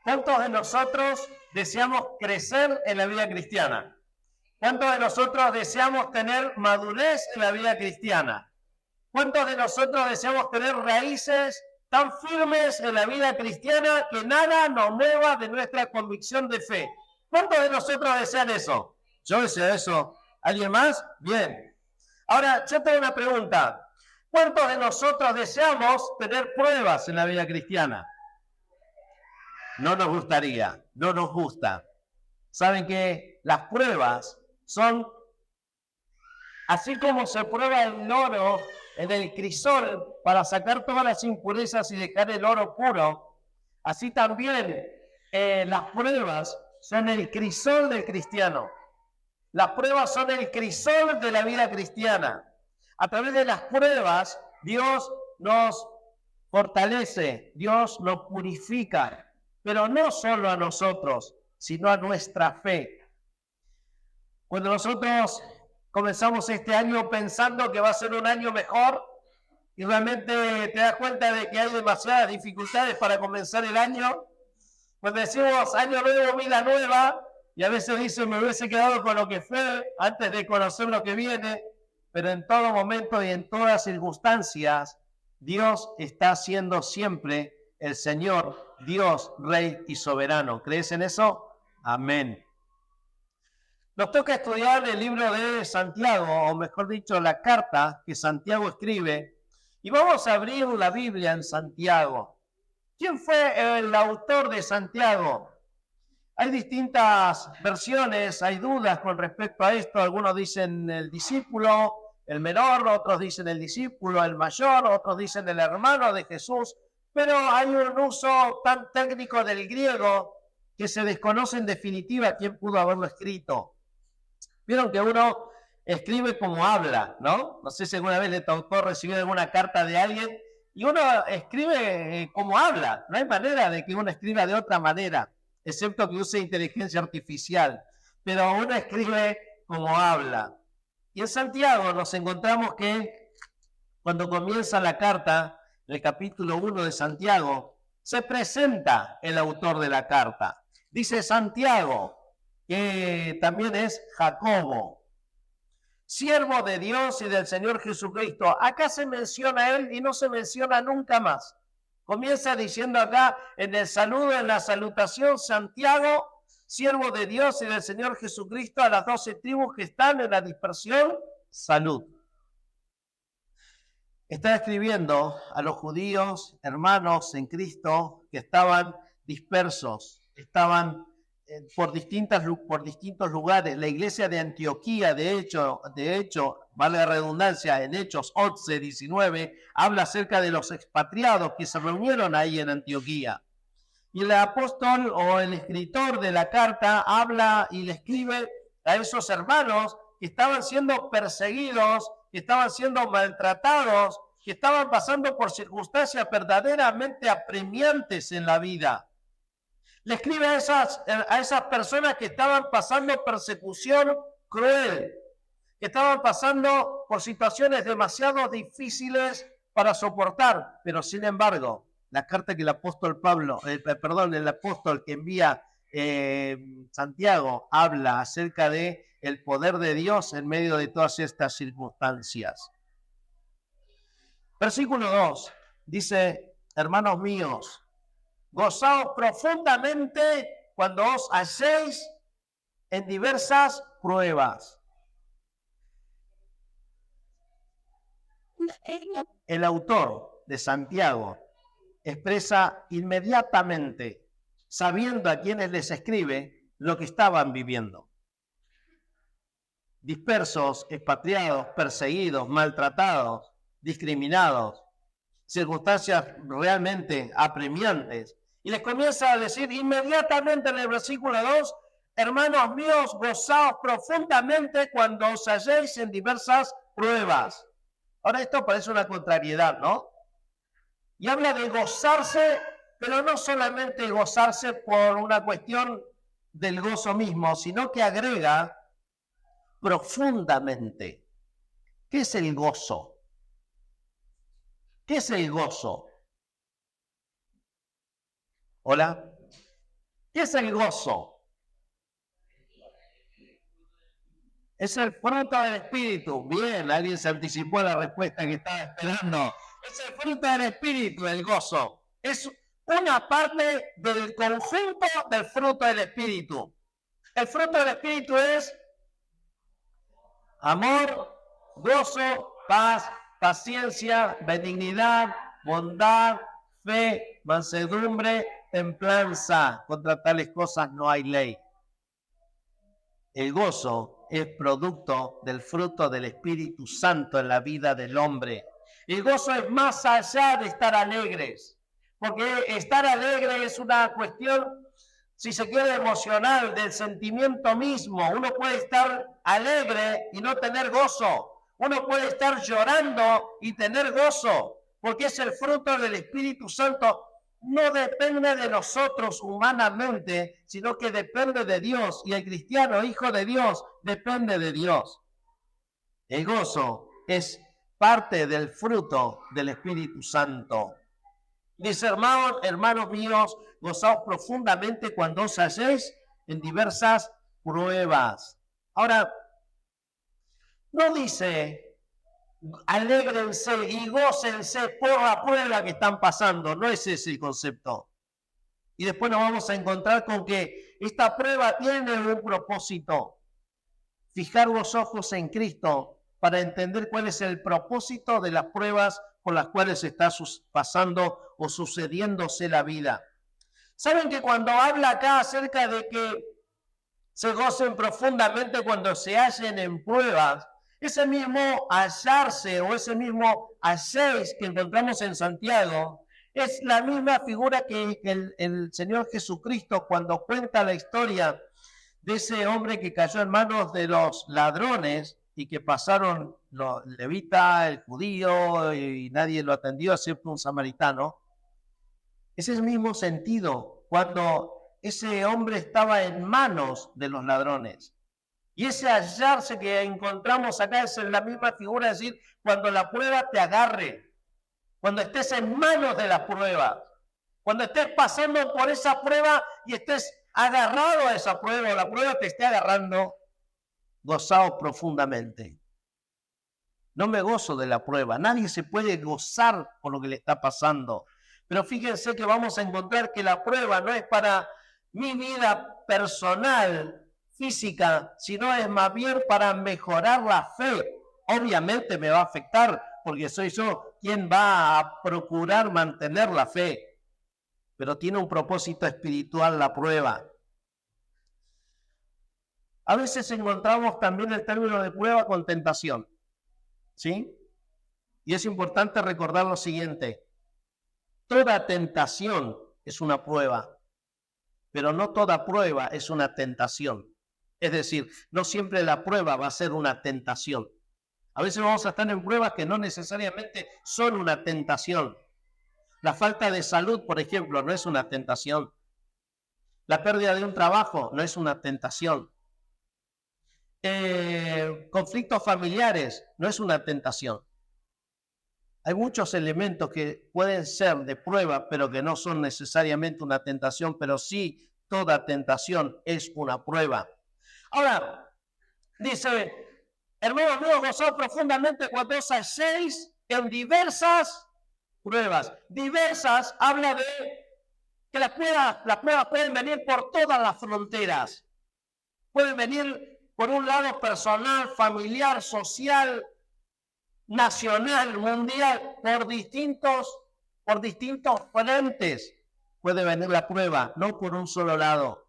¿Cuántos de nosotros deseamos crecer en la vida cristiana? ¿Cuántos de nosotros deseamos tener madurez en la vida cristiana? ¿Cuántos de nosotros deseamos tener raíces tan firmes en la vida cristiana que nada nos mueva de nuestra convicción de fe? ¿Cuántos de nosotros desean eso? Yo deseo eso. ¿Alguien más? Bien. Ahora, yo tengo una pregunta. ¿Cuántos de nosotros deseamos tener pruebas en la vida cristiana? No nos gustaría, no nos gusta. Saben que las pruebas son, así como se prueba el oro en el crisol para sacar todas las impurezas y dejar el oro puro, así también las pruebas son el crisol del cristiano. Las pruebas son el crisol de la vida cristiana. A través de las pruebas, Dios nos fortalece, Dios nos purifica, pero no solo a nosotros, sino a nuestra fe. Cuando nosotros comenzamos este año pensando que va a ser un año mejor y realmente te das cuenta de que hay demasiadas dificultades para comenzar el año, cuando decimos año nuevo, vida nueva, y a veces dicen me hubiese quedado con lo que fue antes de conocer lo que viene, pero en todo momento y en todas circunstancias, Dios está siendo siempre el Señor, Dios, Rey y Soberano. ¿Crees en eso? Amén. Nos toca estudiar el libro de Santiago, o mejor dicho, la carta que Santiago escribe, y vamos a abrir la Biblia en Santiago. ¿Quién fue el autor de Santiago? Hay distintas versiones, hay dudas con respecto a esto. Algunos dicen el discípulo, el menor, otros dicen el discípulo, el mayor, otros dicen el hermano de Jesús, pero hay un uso tan técnico del griego que se desconoce en definitiva quién pudo haberlo escrito. Vieron que uno escribe como habla, ¿no? No sé si alguna vez le tocó recibir alguna carta de alguien y uno escribe como habla. No hay manera de que uno escriba de otra manera, excepto que use inteligencia artificial. Pero uno escribe como habla. Y en Santiago nos encontramos que cuando comienza la carta, el capítulo 1 de Santiago, se presenta el autor de la carta. Dice Santiago, que también es Jacobo, siervo de Dios y del Señor Jesucristo. Acá se menciona a él y no se menciona nunca más. Comienza diciendo acá en el saludo, en la salutación, Santiago, siervo de Dios y del Señor Jesucristo, a las 12 tribus que están en la dispersión, salud. Está escribiendo a los judíos, hermanos en Cristo, que estaban dispersos, estaban por distintos lugares. La iglesia de Antioquía, de hecho, vale la redundancia, en Hechos 11, 19, habla acerca de los expatriados que se reunieron ahí en Antioquía. Y el apóstol o el escritor de la carta habla y le escribe a esos hermanos que estaban siendo perseguidos, que estaban siendo maltratados, que estaban pasando por circunstancias verdaderamente apremiantes en la vida. Le escribe a esas personas que estaban pasando persecución cruel, que estaban pasando por situaciones demasiado difíciles para soportar, pero sin embargo, la carta que el apóstol el apóstol que envía Santiago habla acerca de el poder de Dios en medio de todas estas circunstancias. Versículo 2 dice, hermanos míos, gozaos profundamente cuando os halléis en diversas pruebas. El autor de Santiago expresa inmediatamente, sabiendo a quienes les escribe, lo que estaban viviendo. Dispersos, expatriados, perseguidos, maltratados, discriminados, circunstancias realmente apremiantes. Y les comienza a decir inmediatamente en el versículo 2, hermanos míos, gozaos profundamente cuando os halléis en diversas pruebas. Ahora esto parece una contrariedad, ¿no? Y habla de gozarse, pero no solamente gozarse por una cuestión del gozo mismo, sino que agrega profundamente. ¿Qué es el gozo? ¿Qué es el gozo? ¿Hola? ¿Qué es el gozo? Es el fruto del Espíritu. Bien, alguien se anticipó a la respuesta que estaba esperando. Es el fruto del Espíritu, el gozo. Es una parte del conjunto del fruto del Espíritu. El fruto del Espíritu es amor, gozo, paz, paciencia, benignidad, bondad, fe, mansedumbre, templanza. Contra tales cosas no hay ley. El gozo es producto del fruto del Espíritu Santo en la vida del hombre. El gozo es más allá de estar alegres, porque estar alegre es una cuestión, si se quiere, emocional, del sentimiento mismo. Uno puede estar alegre y no tener gozo. Uno puede estar llorando y tener gozo, porque es el fruto del Espíritu Santo. No depende de nosotros humanamente, sino que depende de Dios. Y el cristiano, hijo de Dios, depende de Dios. El gozo es parte del fruto del Espíritu Santo. Dice, hermanos míos, gozaos profundamente cuando os halléis en diversas pruebas. Ahora, no dice alégrense y gócense por la prueba que están pasando. No es ese el concepto. Y después nos vamos a encontrar con que esta prueba tiene un propósito. Fijar los ojos en Cristo para entender cuál es el propósito de las pruebas por las cuales está pasando o sucediéndose la vida. ¿Saben que cuando habla acá acerca de que se gocen profundamente cuando se hallen en pruebas, ese mismo hallarse o ese mismo halléis que encontramos en Santiago es la misma figura que el Señor Jesucristo cuando cuenta la historia de ese hombre que cayó en manos de los ladrones y que pasaron los levitas, el judío, y nadie lo atendió excepto un samaritano. Ese es el mismo sentido cuando ese hombre estaba en manos de los ladrones. Y ese hallarse que encontramos acá es la misma figura, es decir, cuando la prueba te agarre, cuando estés en manos de la prueba, cuando estés pasando por esa prueba y estés agarrado a esa prueba, o la prueba te esté agarrando, gozaos profundamente. No me gozo de la prueba, nadie se puede gozar por lo que le está pasando. Pero fíjense que vamos a encontrar que la prueba no es para mi vida personal, física, sino es más bien para mejorar la fe. Obviamente me va a afectar porque soy yo quien va a procurar mantener la fe, pero tiene un propósito espiritual la prueba. A veces encontramos también el término de prueba con tentación, ¿sí? Y es importante recordar lo siguiente: toda tentación es una prueba, pero no toda prueba es una tentación. Es decir, no siempre la prueba va a ser una tentación. A veces vamos a estar en pruebas que no necesariamente son una tentación. La falta de salud, por ejemplo, no es una tentación. La pérdida de un trabajo no es una tentación. Conflictos familiares no es una tentación. Hay muchos elementos que pueden ser de prueba, pero que no son necesariamente una tentación, pero sí toda tentación es una prueba. Ahora, dice, hermanos míos, gozaos profundamente cuando os halléis en diversas pruebas. Diversas habla de que las pruebas pueden venir por todas las fronteras. Pueden venir por un lado personal, familiar, social, nacional, mundial, por distintos frentes puede venir la prueba, no por un solo lado.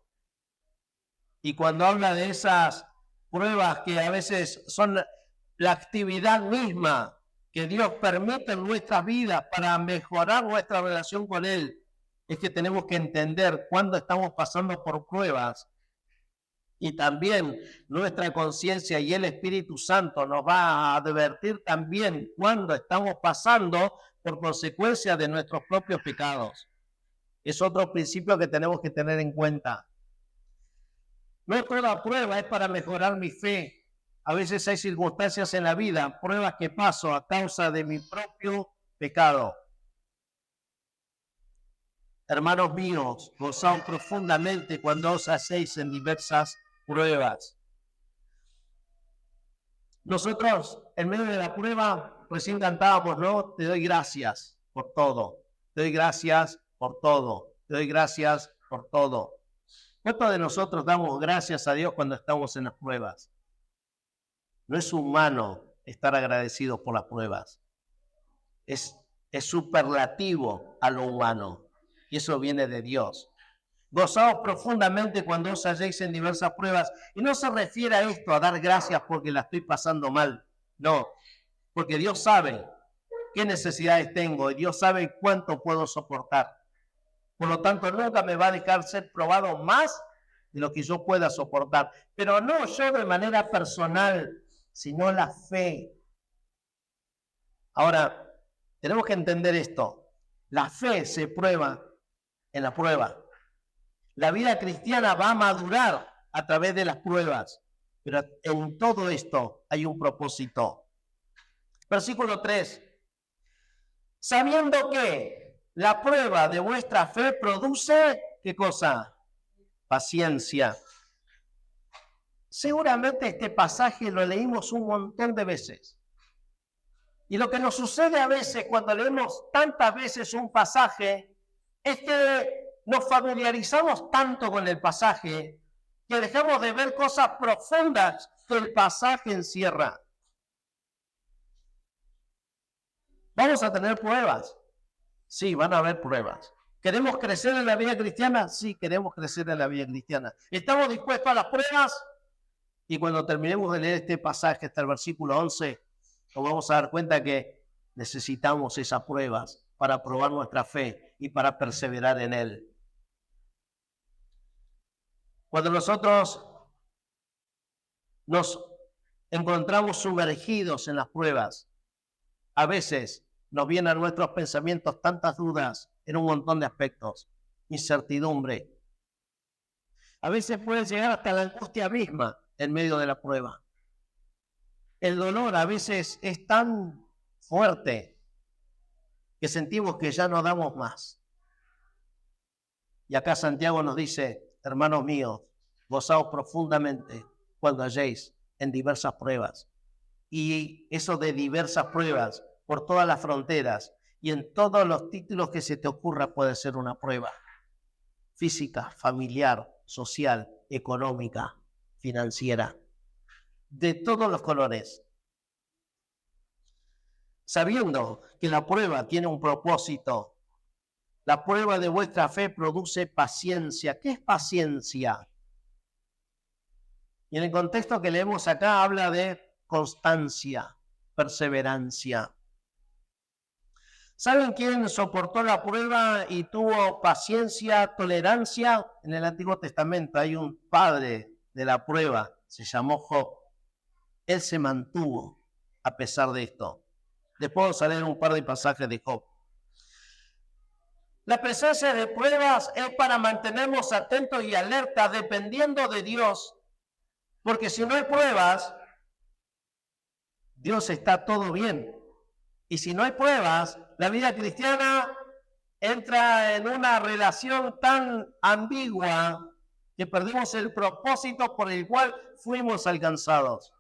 Y cuando habla de esas pruebas que a veces son la actividad misma que Dios permite en nuestras vidas para mejorar nuestra relación con Él, es que tenemos que entender cuándo estamos pasando por pruebas. Y también nuestra conciencia y el Espíritu Santo nos va a advertir también cuando estamos pasando por consecuencia de nuestros propios pecados. Es otro principio que tenemos que tener en cuenta. No toda prueba es para mejorar mi fe. A veces hay circunstancias en la vida, pruebas que paso a causa de mi propio pecado. Hermanos míos, gozaos profundamente cuando os hacéis en diversas pruebas. Nosotros, en medio de la prueba, recién cantábamos, ¿no? Te doy gracias por todo. Te doy gracias por todo. Te doy gracias por todo. ¿Cuántos de nosotros damos gracias a Dios cuando estamos en las pruebas? No es humano estar agradecido por las pruebas. Es superlativo a lo humano. Y eso viene de Dios. Gozaos profundamente cuando os halléis en diversas pruebas. Y no se refiere a esto, a dar gracias porque la estoy pasando mal. No, porque Dios sabe qué necesidades tengo y Dios sabe cuánto puedo soportar. Por lo tanto, nunca me va a dejar ser probado más de lo que yo pueda soportar. Pero no yo de manera personal, sino la fe. Ahora, tenemos que entender esto. La fe se prueba en la prueba. La vida cristiana va a madurar a través de las pruebas. Pero en todo esto hay un propósito. Versículo 3. Sabiendo que la prueba de vuestra fe produce, ¿qué cosa? Paciencia. Seguramente este pasaje lo leímos un montón de veces. Y lo que nos sucede a veces cuando leemos tantas veces un pasaje es que nos familiarizamos tanto con el pasaje que dejamos de ver cosas profundas que el pasaje encierra. ¿Vamos a tener pruebas? Sí, van a haber pruebas. ¿Queremos crecer en la vida cristiana? Sí, queremos crecer en la vida cristiana. ¿Estamos dispuestos a las pruebas? Y cuando terminemos de leer este pasaje hasta el versículo 11, nos vamos a dar cuenta que necesitamos esas pruebas para probar nuestra fe y para perseverar en él. Cuando nosotros nos encontramos sumergidos en las pruebas, a veces nos vienen a nuestros pensamientos tantas dudas en un montón de aspectos, incertidumbre. A veces puede llegar hasta la angustia misma en medio de la prueba. El dolor a veces es tan fuerte que sentimos que ya no damos más. Y acá Santiago nos dice, hermanos míos, gozaos profundamente cuando halléis en diversas pruebas. Y eso de diversas pruebas por todas las fronteras y en todos los títulos que se te ocurra puede ser una prueba. Física, familiar, social, económica, financiera. De todos los colores. Sabiendo que la prueba tiene un propósito. La prueba de vuestra fe produce paciencia. ¿Qué es paciencia? Y en el contexto que leemos acá habla de constancia, perseverancia. ¿Saben quién soportó la prueba y tuvo paciencia, tolerancia? En el Antiguo Testamento hay un padre de la prueba, se llamó Job. Él se mantuvo a pesar de esto. Después vamos a leer un par de pasajes de Job. La presencia de pruebas es para mantenernos atentos y alertas dependiendo de Dios. Porque si no hay pruebas, Dios está todo bien. Y si no hay pruebas, la vida cristiana entra en una relación tan ambigua que perdemos el propósito por el cual fuimos alcanzados.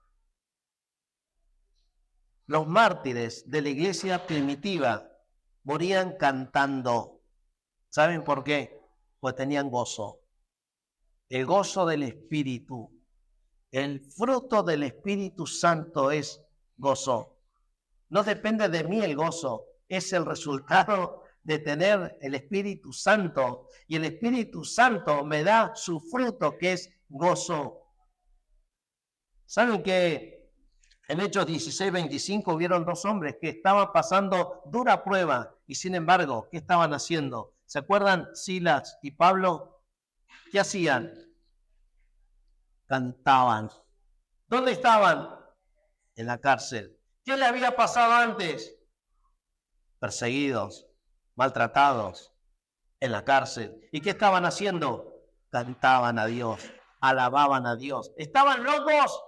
Los mártires de la iglesia primitiva morían cantando. ¿Saben por qué? Pues tenían gozo. El gozo del Espíritu. El fruto del Espíritu Santo es gozo. No depende de mí el gozo, es el resultado de tener el Espíritu Santo. Y el Espíritu Santo me da su fruto, que es gozo. ¿Saben que en Hechos 16:25 vieron dos hombres que estaban pasando dura prueba y sin embargo, ¿qué estaban haciendo? ¿Se acuerdan Silas y Pablo? ¿Qué hacían? Cantaban. ¿Dónde estaban? En la cárcel. ¿Qué le había pasado antes? Perseguidos, maltratados, en la cárcel. ¿Y qué estaban haciendo? Cantaban a Dios, alababan a Dios. ¿Estaban locos?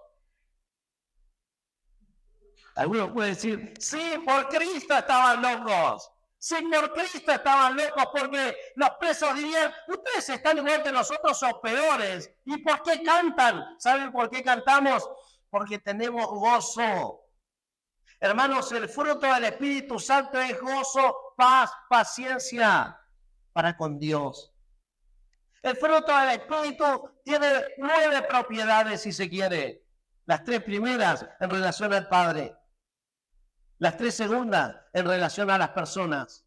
Algunos pueden decir, sí, por Cristo estaban locos. Si por Cristo estaban locos, porque los presos dirían, ustedes están igual que nosotros o peores. ¿Y por qué cantan? ¿Saben por qué cantamos? Porque tenemos gozo. Hermanos, el fruto del Espíritu Santo es gozo, paz, paciencia para con Dios. El fruto del Espíritu tiene 9 propiedades, si se quiere. Las 3 primeras en relación al Padre. Las 3 segundas en relación a las personas.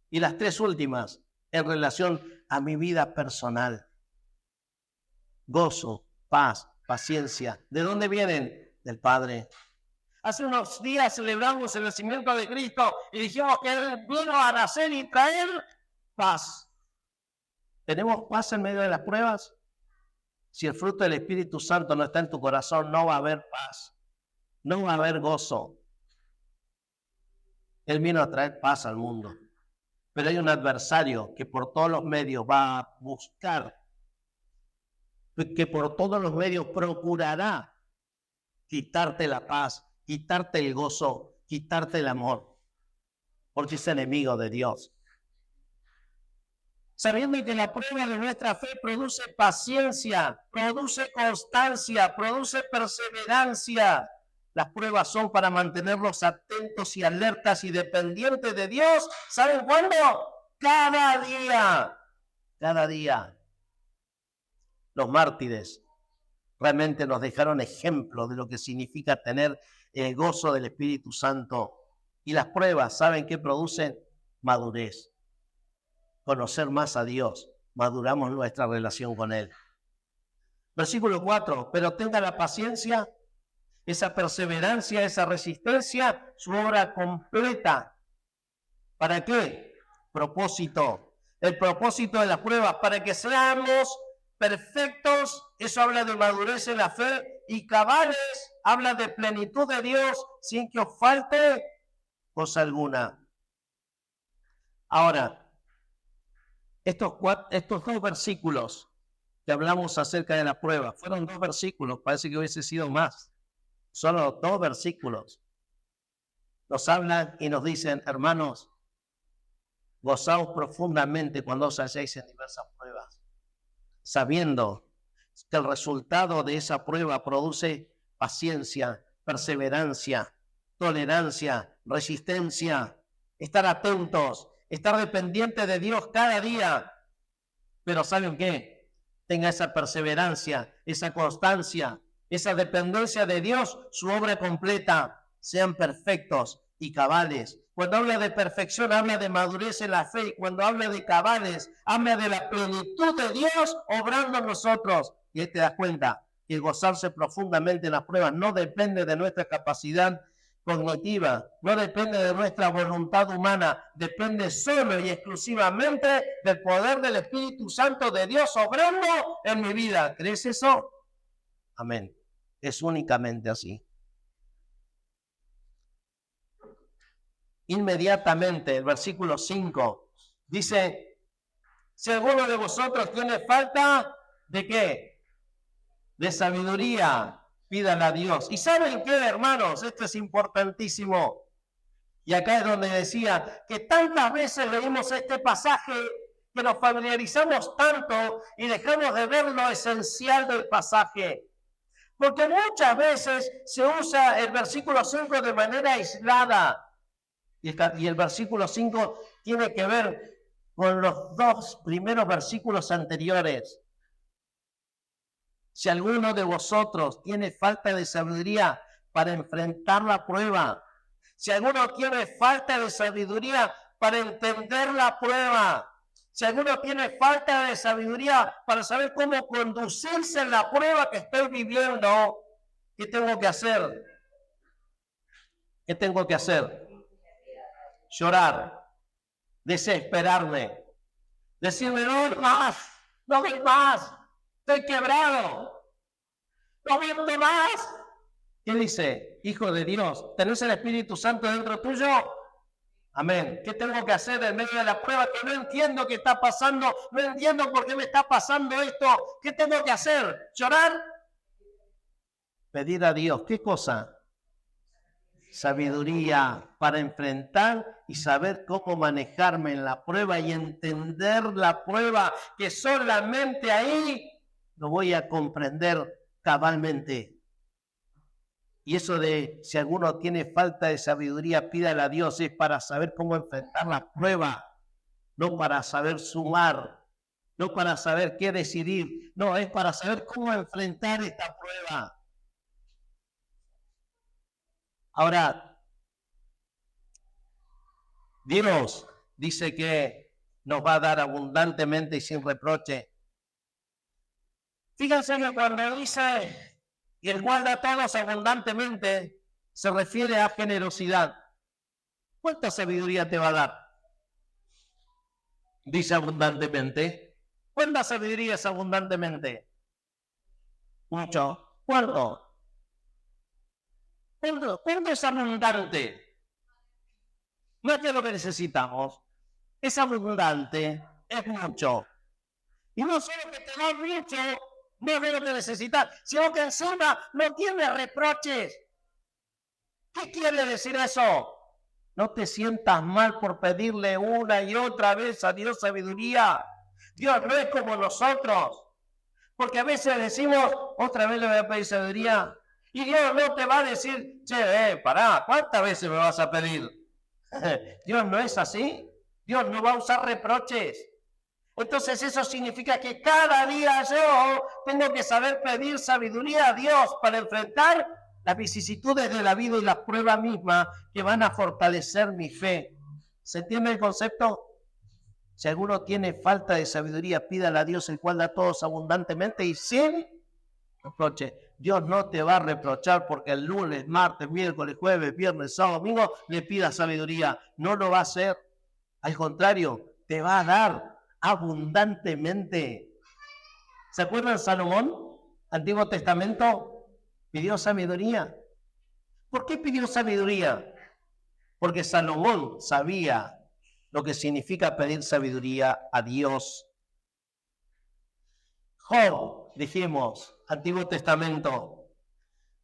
Y las 3 últimas en relación a mi vida personal. Gozo, paz, paciencia. ¿De dónde vienen? Del Padre. Hace unos días celebramos el nacimiento de Cristo y dijimos que Él vino a nacer y traer paz. ¿Tenemos paz en medio de las pruebas? Si el fruto del Espíritu Santo no está en tu corazón, no va a haber paz. No va a haber gozo. Él vino a traer paz al mundo. Pero hay un adversario que por todos los medios va a buscar, que por todos los medios procurará quitarte la paz, quitarte el gozo, quitarte el amor, porque es enemigo de Dios. Sabiendo que la prueba de nuestra fe produce paciencia, produce constancia, produce perseverancia. Las pruebas son para mantenerlos atentos y alertas y dependientes de Dios. ¿Saben cuándo? Cada día. Cada día. Los mártires realmente nos dejaron ejemplo de lo que significa tener el gozo del Espíritu Santo. Y las pruebas, ¿saben qué producen? Madurez. Conocer más a Dios. Maduramos nuestra relación con Él. Versículo 4. Pero tenga la paciencia, esa perseverancia, esa resistencia, su obra completa. ¿Para qué? Propósito. El propósito de las pruebas, para que seamos perfectos. Eso habla de madurez en la fe. Y cabales, habla de plenitud de Dios, sin que os falte cosa alguna. Ahora, estos 2 versículos que hablamos acerca de la prueba, fueron 2 versículos, parece que hubiese sido más. Solo 2 versículos. Nos hablan y nos dicen, hermanos, gozaos profundamente cuando os halléis en diversas pruebas, sabiendo que el resultado de esa prueba produce paciencia, perseverancia, tolerancia, resistencia, estar atentos, estar dependientes de Dios cada día. Pero ¿saben qué? Tenga esa perseverancia, esa constancia, esa dependencia de Dios, su obra completa, sean perfectos y cabales. Cuando habla de perfección, habla de madurez en la fe. Y cuando habla de cabales, habla de la plenitud de Dios obrando en nosotros. Y ahí te das cuenta que gozarse profundamente en las pruebas no depende de nuestra capacidad cognitiva, no depende de nuestra voluntad humana, depende solo y exclusivamente del poder del Espíritu Santo de Dios obrando en mi vida. ¿Crees eso? Amén. Es únicamente así. Inmediatamente, el versículo 5 dice, si alguno de vosotros tiene falta, ¿de qué? De sabiduría, pídala a Dios. ¿Y saben qué, hermanos? Esto es importantísimo. Y acá es donde decía que tantas veces leímos este pasaje que nos familiarizamos tanto y dejamos de ver lo esencial del pasaje. Porque muchas veces se usa el versículo 5 de manera aislada. Y el versículo 5 tiene que ver con los 2 primeros versículos anteriores. Si alguno de vosotros tiene falta de sabiduría para enfrentar la prueba, si alguno tiene falta de sabiduría para entender la prueba, si alguno tiene falta de sabiduría para saber cómo conducirse en la prueba que estoy viviendo, ¿qué tengo que hacer? ¿Qué tengo que hacer? Llorar, desesperarme, decirme, no doy más, estoy quebrado, no viendo más. ¿Qué dice? Hijo de Dios, ¿tenés el Espíritu Santo dentro tuyo? Amén. ¿Qué tengo que hacer en medio de la prueba que no entiendo qué está pasando? No entiendo por qué me está pasando esto. ¿Qué tengo que hacer? ¿Llorar? Pedir a Dios. ¿Qué cosa? sabiduría para enfrentar y saber cómo manejarme en la prueba y entender la prueba, que solamente ahí lo voy a comprender cabalmente. Y eso de si alguno tiene falta de sabiduría, pídale a Dios, es para saber cómo enfrentar la prueba, no para saber sumar, no para saber qué decidir, no, es para saber cómo enfrentar esta prueba. Ahora, Dios dice que nos va a dar abundantemente y sin reproche. Fíjense que cuando dice, y el cual da a todos abundantemente, se refiere a generosidad. ¿Cuánta sabiduría te va a dar? Dice abundantemente. ¿Cuánta sabiduría es abundantemente? Mucho. ¿Cuánto? ¿Cuánto es abundante? No es lo que necesitamos. Es abundante, es mucho. Y no solo que te da mucho, no es lo que necesitas, sino que encima no tiene reproches. ¿Qué quiere decir eso? No te sientas mal por pedirle una y otra vez a Dios sabiduría. Dios no es como nosotros. Porque a veces decimos, otra vez le voy a pedir sabiduría. Y Dios no te va a decir, che, pará, ¿cuántas veces me vas a pedir? Dios no es así. Dios no va a usar reproches. Entonces eso significa que cada día yo tengo que saber pedir sabiduría a Dios para enfrentar las vicisitudes de la vida y las pruebas mismas que van a fortalecer mi fe. ¿Se entiende el concepto? Si alguno tiene falta de sabiduría, pídale a Dios, el cual da a todos abundantemente y sin reproche. Dios no te va a reprochar porque el lunes, martes, miércoles, jueves, viernes, sábado, domingo le pidas sabiduría. No lo va a hacer. Al contrario, te va a dar abundantemente. ¿Se acuerdan Salomón? Antiguo Testamento, pidió sabiduría. ¿Por qué pidió sabiduría? Porque Salomón sabía lo que significa pedir sabiduría a Dios. Job, dijimos, Antiguo Testamento.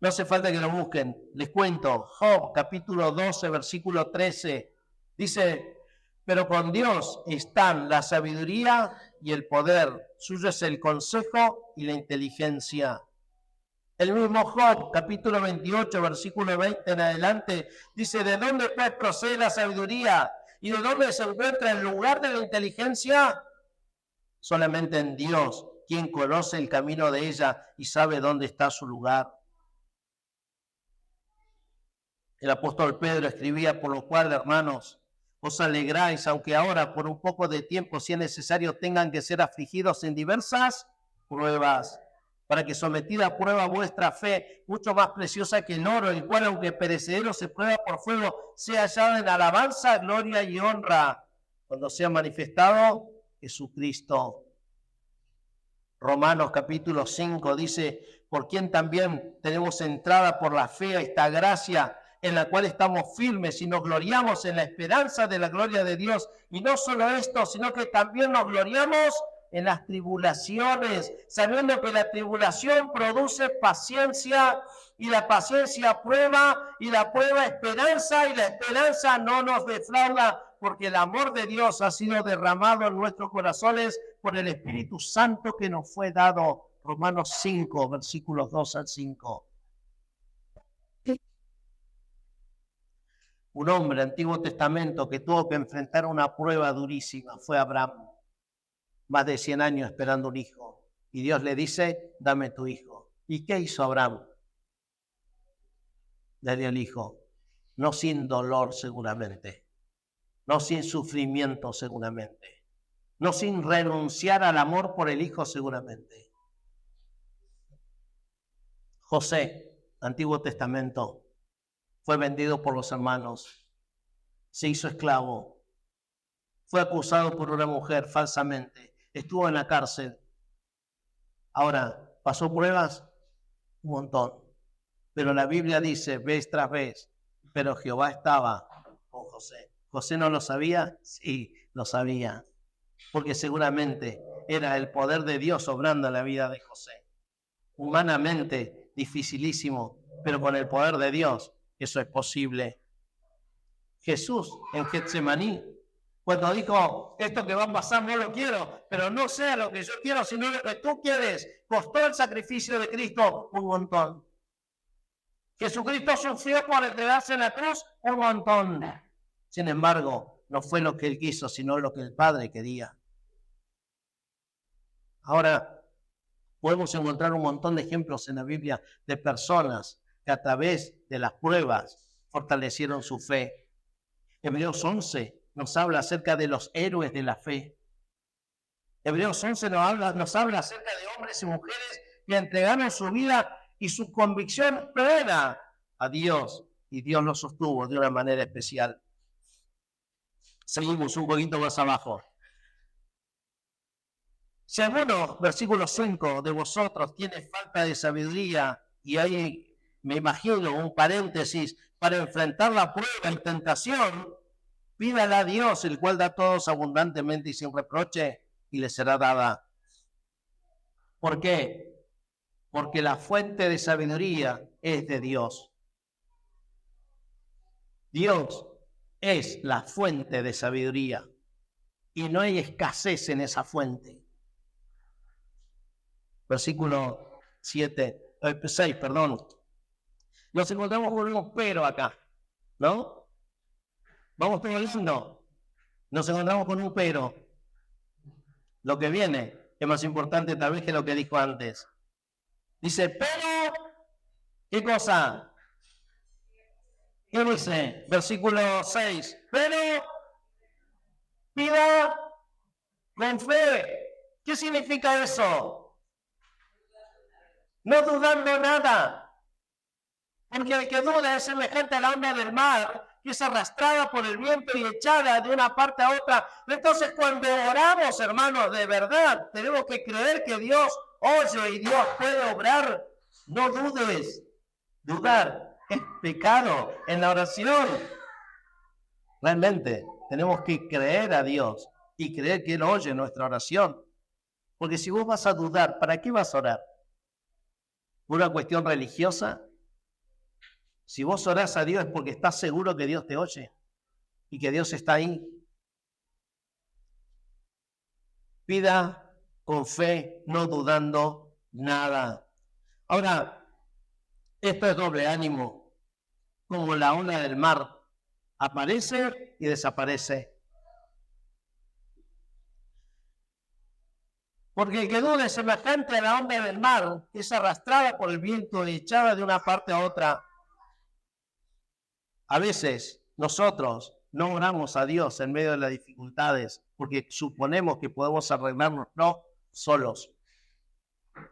No hace falta que lo busquen. Les cuento, Job, capítulo 12, versículo 13. Dice, pero con Dios están la sabiduría y el poder. Suyo es el consejo y la inteligencia. El mismo Job, capítulo 28, versículo 20 en adelante, dice, ¿de dónde pues procede la sabiduría? ¿Y de dónde se encuentra el lugar de la inteligencia? Solamente en Dios, quien conoce el camino de ella y sabe dónde está su lugar. El apóstol Pedro escribía, por lo cual, hermanos, os alegráis, aunque ahora por un poco de tiempo, si es necesario, tengan que ser afligidos en diversas pruebas, para que sometida a prueba vuestra fe, mucho más preciosa que el oro, el cual, aunque perecedero, se prueba por fuego, sea hallada en alabanza, gloria y honra, cuando sea manifestado Jesucristo. Romanos capítulo 5 dice, por quien también tenemos entrada por la fe a esta gracia, en la cual estamos firmes y nos gloriamos en la esperanza de la gloria de Dios. Y no solo esto, sino que también nos gloriamos en las tribulaciones, sabiendo que la tribulación produce paciencia, y la paciencia prueba, y la prueba esperanza, y la esperanza no nos defrauda, porque el amor de Dios ha sido derramado en nuestros corazones por el Espíritu Santo que nos fue dado. Romanos 5, versículos 2 al 5. Un hombre, Antiguo Testamento, que tuvo que enfrentar una prueba durísima fue Abraham. Más de 100 años esperando un hijo. Y Dios le dice, dame tu hijo. ¿Y qué hizo Abraham? Le dio el hijo. No sin dolor seguramente. No sin sufrimiento seguramente. No sin renunciar al amor por el hijo seguramente. José, Antiguo Testamento, fue vendido por los hermanos. Se hizo esclavo. Fue acusado por una mujer falsamente. Estuvo en la cárcel. Ahora, ¿pasó pruebas? Un montón. Pero la Biblia dice, vez tras vez, pero Jehová estaba con José. ¿José no lo sabía? Sí, lo sabía. Porque seguramente era el poder de Dios obrando en la vida de José. Humanamente, dificilísimo, pero con el poder de Dios eso es posible. Jesús en Getsemaní, cuando dijo, esto que va a pasar no lo quiero, pero no sea lo que yo quiero, sino lo que tú quieres, costó el sacrificio de Cristo un montón. Jesucristo sufrió por entregarse en la cruz un montón. Sin embargo, no fue lo que Él quiso, sino lo que el Padre quería. Ahora, podemos encontrar un montón de ejemplos en la Biblia de personas que a través de las pruebas fortalecieron su fe. Hebreos 11 nos habla acerca de los héroes de la fe. Hebreos 11 nos habla acerca de hombres y mujeres que entregaron su vida y su convicción plena a Dios, y Dios los sostuvo de una manera especial. Seguimos un poquito más abajo. Si alguno, versículo 5, de vosotros tiene falta de sabiduría, y ahí me imagino un paréntesis, para enfrentar la prueba y tentación, pídala a Dios, el cual da a todos abundantemente y sin reproche, y le será dada. ¿Por qué? Porque la fuente de sabiduría es de Dios. Dios es la fuente de sabiduría y no hay escasez en esa fuente. Versículo 6, Nos encontramos con un pero acá, ¿no? ¿Vamos todos diciendo? Nos encontramos con un pero. Lo que viene es más importante tal vez que lo que dijo antes. Dice, pero, ¿qué cosa? ¿Qué dice? Versículo 6. Pero, pida con fe. ¿Qué significa eso? No dudando nada. Porque el que duda es semejante a la onda del mar, que es arrastrada por el viento y echada de una parte a otra. Entonces, cuando oramos, hermanos, de verdad, tenemos que creer que Dios oye y Dios puede obrar. No dudes. Dudar es pecado en la oración. Realmente tenemos que creer a Dios y creer que Él oye nuestra oración. Porque si vos vas a dudar, ¿para qué vas a orar? ¿Por una cuestión religiosa? Si vos orás a Dios es porque estás seguro que Dios te oye y que Dios está ahí. Pida con fe, no dudando nada. Ahora, esto es doble ánimo, como la ola del mar. Aparece y desaparece. Porque el que duda es semejante a la onda del mar, que es arrastrada por el viento y echada de una parte a otra. A veces nosotros no oramos a Dios en medio de las dificultades porque suponemos que podemos arreglarnos solos.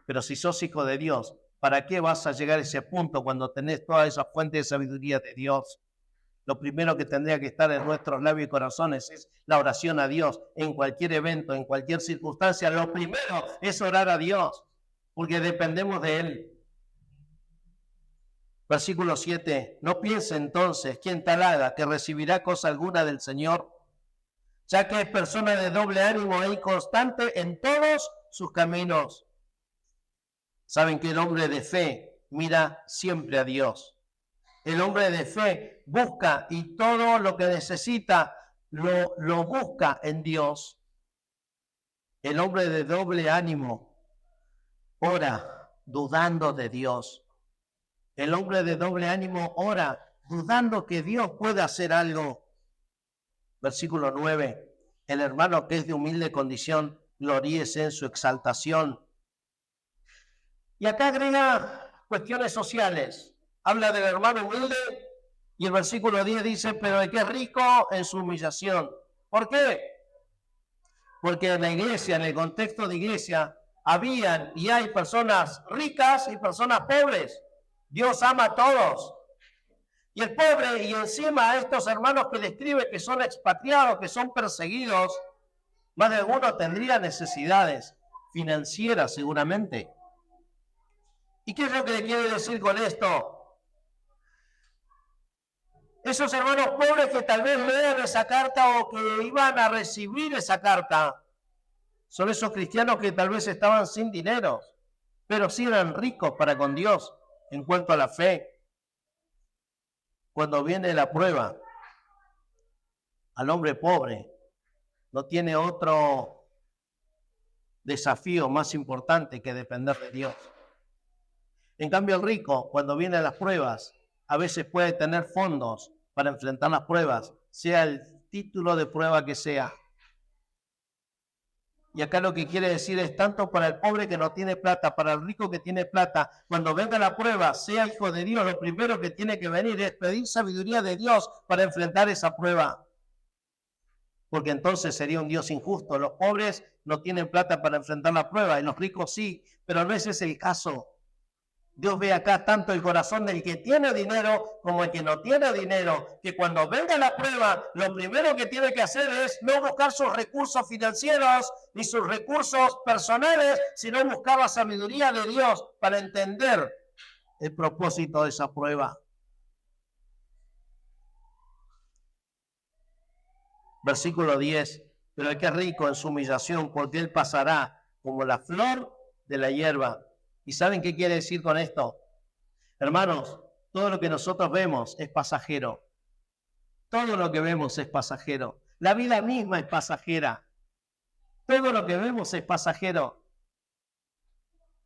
Pero si sos hijo de Dios, ¿para qué vas a llegar a ese punto cuando tenés toda esa fuente de sabiduría de Dios? Lo primero que tendría que estar en nuestros labios y corazones es la oración a Dios. En cualquier evento, en cualquier circunstancia, lo primero es orar a Dios porque dependemos de Él. Versículo 7. No piense entonces quien tal haga que recibirá cosa alguna del Señor, ya que es persona de doble ánimo e inconstante en todos sus caminos. Saben que el hombre de fe mira siempre a Dios. El hombre de fe busca y todo lo que necesita lo busca en Dios. El hombre de doble ánimo ora dudando de Dios. El hombre de doble ánimo ora dudando que Dios pueda hacer algo. Versículo 9. El hermano que es de humilde condición, gloríese en su exaltación. Y acá agrega cuestiones sociales. Habla del hermano humilde y el versículo 10 dice, pero el que es rico en su humillación. ¿Por qué? Porque en la iglesia, en el contexto de iglesia, habían y hay personas ricas y personas pobres. Dios ama a todos. Y el pobre, y encima a estos hermanos que describe que son expatriados, que son perseguidos, más de alguno tendría necesidades financieras seguramente. ¿Y qué es lo que le quiere decir con esto? Esos hermanos pobres que tal vez lean esa carta o que iban a recibir esa carta, son esos cristianos que tal vez estaban sin dinero, pero sí eran ricos para con Dios en cuanto a la fe. cuando viene la prueba, al hombre pobre no tiene otro desafío más importante que depender de Dios. En cambio, el rico, cuando vienen las pruebas, a veces puede tener fondos para enfrentar las pruebas, sea el título de prueba que sea. Y acá lo que quiere decir es tanto para el pobre que no tiene plata, para el rico que tiene plata, cuando venga la prueba, sea hijo de Dios, lo primero que tiene que venir es pedir sabiduría de Dios para enfrentar esa prueba. Porque entonces sería un Dios injusto. Los pobres no tienen plata para enfrentar la prueba y los ricos sí, pero no ese es el caso. Dios ve acá tanto el corazón del que tiene dinero como el que no tiene dinero, que cuando venga la prueba, lo primero que tiene que hacer es no buscar sus recursos financieros ni sus recursos personales, sino buscar la sabiduría de Dios para entender el propósito de esa prueba. Versículo 10, pero el que es rico en su humillación, porque él pasará como la flor de la hierba. ¿Y saben qué quiere decir con esto? Hermanos, todo lo que nosotros vemos es pasajero. Todo lo que vemos es pasajero. La vida misma es pasajera. Todo lo que vemos es pasajero.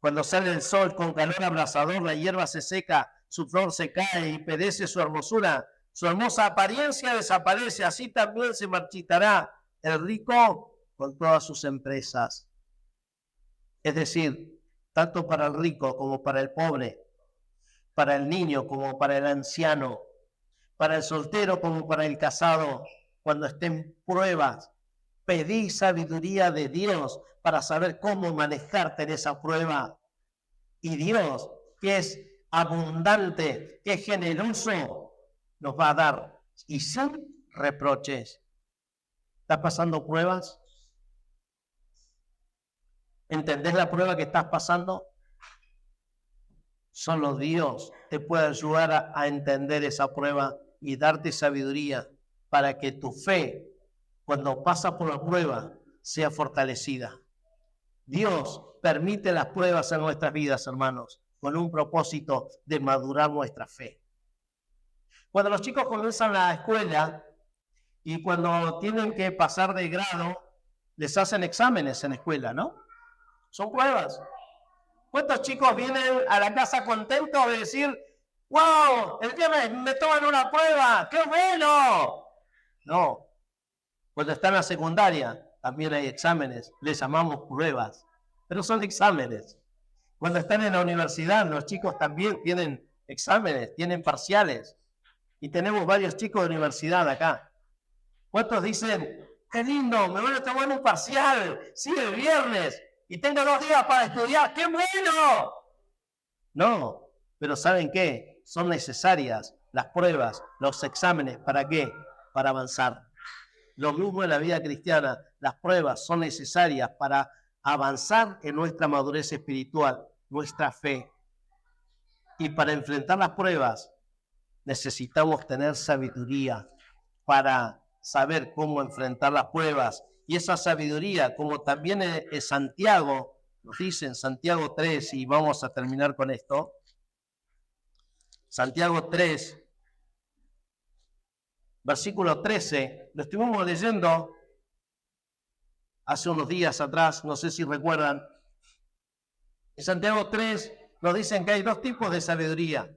Cuando sale el sol con calor abrasador, la hierba se seca, su flor se cae y perece su hermosura. Su hermosa apariencia desaparece, así también se marchitará el rico con todas sus empresas. Es decir, tanto para el rico como para el pobre, para el niño como para el anciano, para el soltero como para el casado, cuando estén pruebas, pedí sabiduría de Dios para saber cómo manejarte en esa prueba. Y Dios, que es abundante, que es generoso, nos va a dar y sin reproches. ¿Estás pasando pruebas? ¿Entendés la prueba que estás pasando? Solo Dios te puede ayudar a entender esa prueba y darte sabiduría para que tu fe, cuando pasa por la prueba, sea fortalecida. Dios permite las pruebas en nuestras vidas, hermanos, con un propósito de madurar nuestra fe. Cuando los chicos comienzan la escuela y cuando tienen que pasar de grado, les hacen exámenes en la escuela, ¿no? Son pruebas. ¿Cuántos chicos vienen a la casa contentos de decir, wow, el día me toman una prueba, qué bueno? No. Cuando están en la secundaria, también hay exámenes, les llamamos pruebas, pero son exámenes. Cuando están en la universidad, los chicos también tienen exámenes, tienen parciales. Y tenemos varios chicos de universidad acá. ¿Cuántos dicen, qué lindo, me van a tomar un parcial, sí, el viernes, y tengo 2 días para estudiar, ¡qué bueno! No, pero ¿saben qué? Son necesarias las pruebas, los exámenes, ¿para qué? Para avanzar. Lo mismo en la vida cristiana, las pruebas son necesarias para avanzar en nuestra madurez espiritual, nuestra fe. Y para enfrentar las pruebas, necesitamos tener sabiduría para saber cómo enfrentar las pruebas. Y esa sabiduría, como también es Santiago, nos dice en Santiago 3, y vamos a terminar con esto. Santiago 3, versículo 13, lo estuvimos leyendo hace unos días atrás, no sé si recuerdan. En Santiago 3 nos dicen que hay 2 tipos de sabiduría.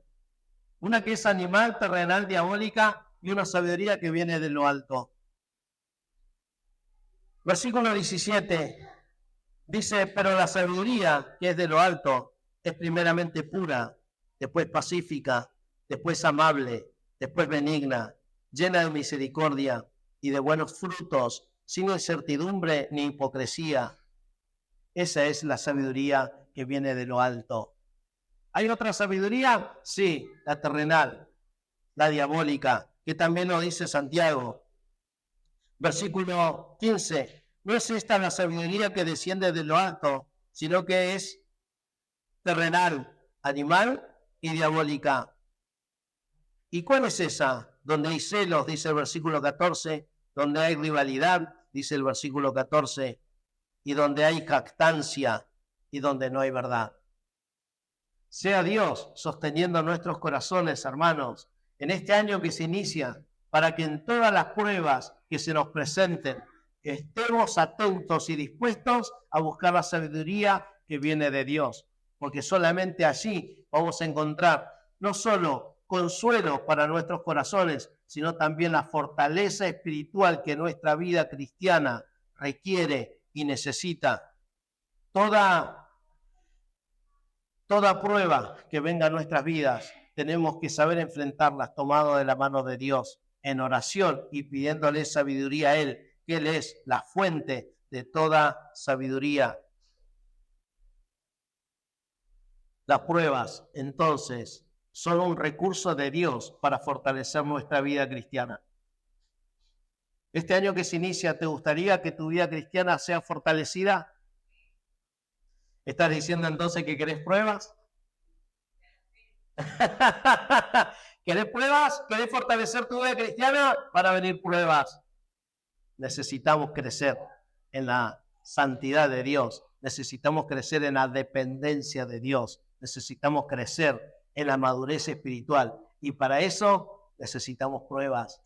Una que es animal, terrenal, diabólica, y una sabiduría que viene de lo alto. Versículo 17 dice, pero la sabiduría que es de lo alto es primeramente pura, después pacífica, después amable, después benigna, llena de misericordia y de buenos frutos, sin incertidumbre ni hipocresía. Esa es la sabiduría que viene de lo alto. ¿Hay otra sabiduría? Sí, la terrenal, la diabólica, que también lo dice Santiago. Versículo 15. No es esta la sabiduría que desciende de lo alto, sino que es terrenal, animal y diabólica. ¿Y cuál es esa? Donde hay celos, dice el versículo 14, donde hay rivalidad, dice el versículo 14, y donde hay jactancia y donde no hay verdad. Sea Dios sosteniendo nuestros corazones, hermanos, en este año que se inicia, para que en todas las pruebas que se nos presenten, estemos atentos y dispuestos a buscar la sabiduría que viene de Dios, porque solamente allí vamos a encontrar no solo consuelo para nuestros corazones, sino también la fortaleza espiritual que nuestra vida cristiana requiere y necesita. Toda prueba que venga a nuestras vidas, tenemos que saber enfrentarlas tomado de la mano de Dios en oración y pidiéndole sabiduría a Él, que Él es la fuente de toda sabiduría. Las pruebas, entonces, son un recurso de Dios para fortalecer nuestra vida cristiana. Este año que se inicia, ¿te gustaría que tu vida cristiana sea fortalecida? ¿Estás diciendo entonces que querés pruebas? ¿Querés pruebas? ¿Querés fortalecer tu vida cristiana? Para venir pruebas. Necesitamos crecer en la santidad de Dios. Necesitamos crecer en la dependencia de Dios. Necesitamos crecer en la madurez espiritual. Y para eso necesitamos pruebas.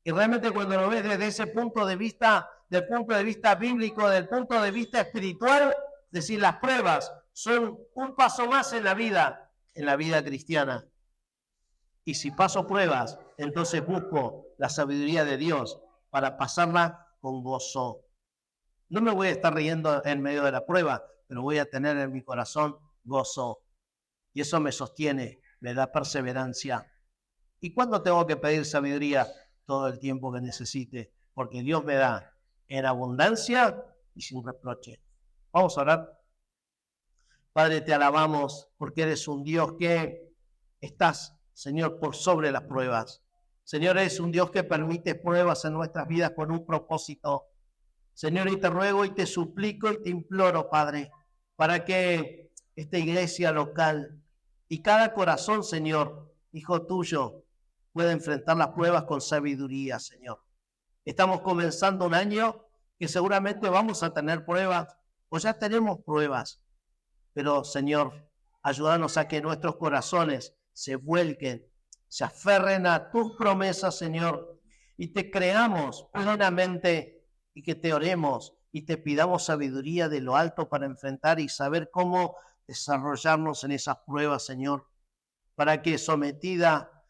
Y realmente cuando lo ves desde ese punto de vista, del punto de vista bíblico, del punto de vista espiritual, es decir, las pruebas son un paso más en la vida cristiana. Y si paso pruebas, entonces busco la sabiduría de Dios para pasarla con gozo. No me voy a estar riendo en medio de la prueba, pero voy a tener en mi corazón gozo. Y eso me sostiene, me da perseverancia. ¿Y cuándo tengo que pedir sabiduría? Todo el tiempo que necesite, porque Dios me da en abundancia y sin reproche. Vamos a orar. Padre, te alabamos porque eres un Dios que estás, Señor, por sobre las pruebas. Señor, eres un Dios que permite pruebas en nuestras vidas con un propósito. Señor, y te ruego y te suplico y te imploro, Padre, para que esta iglesia local y cada corazón, Señor, hijo tuyo, pueda enfrentar las pruebas con sabiduría, Señor. Estamos comenzando un año que seguramente vamos a tener pruebas, o ya tenemos pruebas, pero, Señor, ayúdanos a que nuestros corazones se vuelquen, se aferren a tus promesas, Señor, y te creamos plenamente y que te oremos y te pidamos sabiduría de lo alto para enfrentar y saber cómo desarrollarnos en esas pruebas, Señor, para que sometida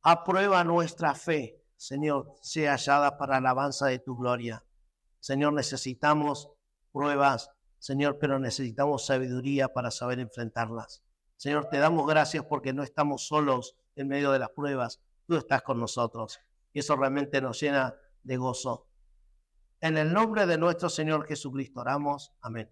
a prueba nuestra fe, Señor, sea hallada para alabanza de tu gloria. Señor, necesitamos pruebas, Señor, pero necesitamos sabiduría para saber enfrentarlas. Señor, te damos gracias porque no estamos solos en medio de las pruebas. Tú estás con nosotros y eso realmente nos llena de gozo. En el nombre de nuestro Señor Jesucristo oramos. Amén.